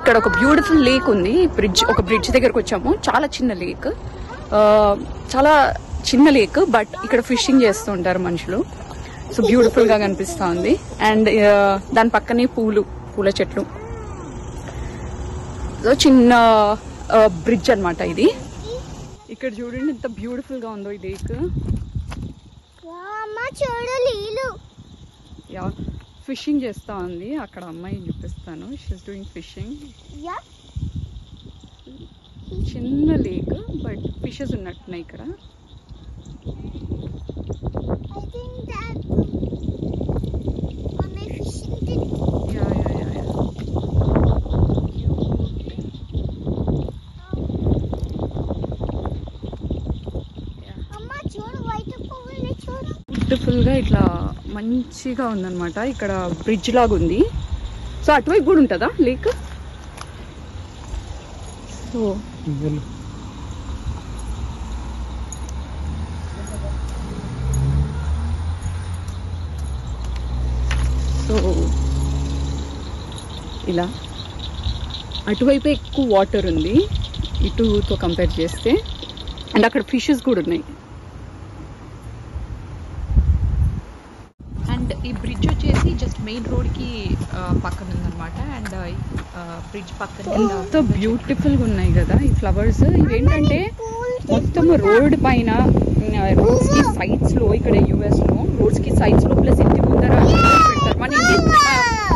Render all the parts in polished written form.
ఇక్కడ ఒక beautiful lake ఉంది. ఒక బ్రిడ్జ్ దగ్గరకు వచ్చాము. చాలా చిన్న లేక్, చాలా చిన్న లేక్, బట్ ఇక్కడ ఫిషింగ్ చేస్తూ ఉంటారు మనుషులు. సో బ్యూటిఫుల్ గా కనిపిస్తా ఉంది. అండ్ దాని పక్కనే పూల చెట్లు. సో చిన్న బ్రిడ్జ్ అన్నమాట ఇది. ఇక్కడ చూడండి ఎంత బ్యూటిఫుల్ గా ఉందో ఈ లేక్. ఫిషింగ్ చేస్తా ఉంది అక్కడ అమ్మాయి, చూపిస్తాను. She is doing fishing. చిన్న లేక్ బట్ ఫిషెస్ ఉన్నట్టున్నాయి ఇక్కడ. బ్యూటిఫుల్ గా ఇట్లా మంచిగా ఉందన్నమాట. ఇక్కడ బ్రిడ్జ్ లాగా ఉంది. సో అటువైపు కూడా ఉంటుందా లేక్? సో ఇలా అటువైపు ఎక్కువ వాటర్ ఉంది ఇటుతో కంపేర్ చేస్తే. అండ్ అక్కడ ఫిషెస్ కూడా ఉన్నాయి. అండ్ ఈ బ్రిడ్జ్ వచ్చేసి జస్ట్ మెయిన్ రోడ్ కి పక్కన ఉందన్నమాట. అండ్ బ్రిడ్జ్ పక్కన ఎంతో బ్యూటిఫుల్ గా ఉన్నాయి కదా ఈ ఫ్లవర్స్. ఇవేంటంటే మొత్తం రోడ్ పైన, రోడ్స్ కి సైడ్స్ లో, ఇక్కడ యుఎస్ లో రోడ్స్ కి సైడ్స్ లో ప్లస్ ఇంటి ముందర పెడతారు.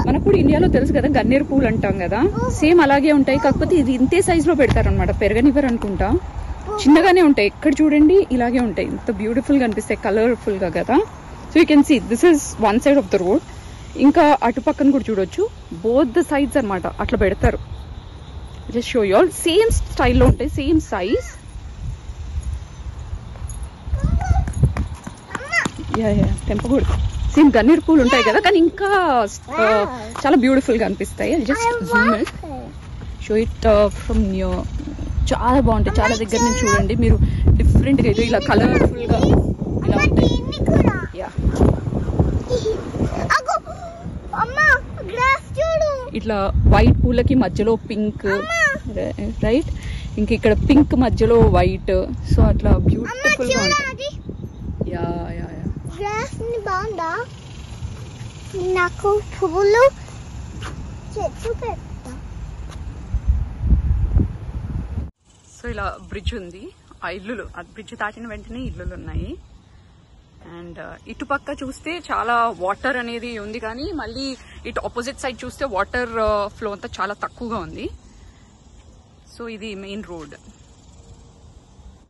మనకు కూడా ఇండియాలో తెలుసు కదా గన్నేరు పూలు అంటాం కదా, సేమ్ అలాగే ఉంటాయి. కాకపోతే ఇది ఇంతే సైజ్ లో పెడతారు అనమాట. పెరగనివ్వరు అనుకుంటా, చిన్నగానే ఉంటాయి. ఎక్కడ చూడండి ఇలాగే ఉంటాయి. ఇంత బ్యూటిఫుల్ గా అనిపిస్తాయి, కలర్ఫుల్ గా కదా. So you can see this is one side of the road. ఇంకా అటు పక్కన కూడా చూడొచ్చు. బోత్ ద సైడ్స్ అనమాట అట్లా పెడతారు. Just show you all. Same స్టైల్లో ఉంటాయి, సేమ్ సైజ్. తెంపకూడదు. సేమ్ గన్నేరు పూలు ఉంటాయి కదా, కానీ ఇంకా చాలా బ్యూటిఫుల్ గా అనిపిస్తాయి. Just Zoom it, show it from new. చాలా బాగుంటాయి. చాలా దగ్గర నుంచి చూడండి మీరు. డిఫరెంట్ గా ఏదో ఇలా కలర్ఫుల్ గా ఇలా ఉంటాయి. ఇట్లా వైట్ పూలకి మధ్యలో పింక్, రైట్? ఇంక ఇక్కడ పింక్ మధ్యలో వైట్. సో అట్లా బ్యూటిఫుల్ గా ఉంటుంది. బాగుందా? నాకు పువ్వులు సో ఇలా బ్రిడ్జ్ ఉంది. ఆ ఇల్లులు, ఆ బ్రిడ్జ్ దాటిన వెంటనే ఇల్లులు ఉన్నాయి. అండ్ ఇటుపక్క చూస్తే చాలా వాటర్ అనేది ఉంది, కానీ మళ్ళీ ఇటు ఆపోజిట్ సైడ్ చూస్తే వాటర్ ఫ్లో అంతా చాలా తక్కువగా ఉంది. సో ఇది మెయిన్ రోడ్.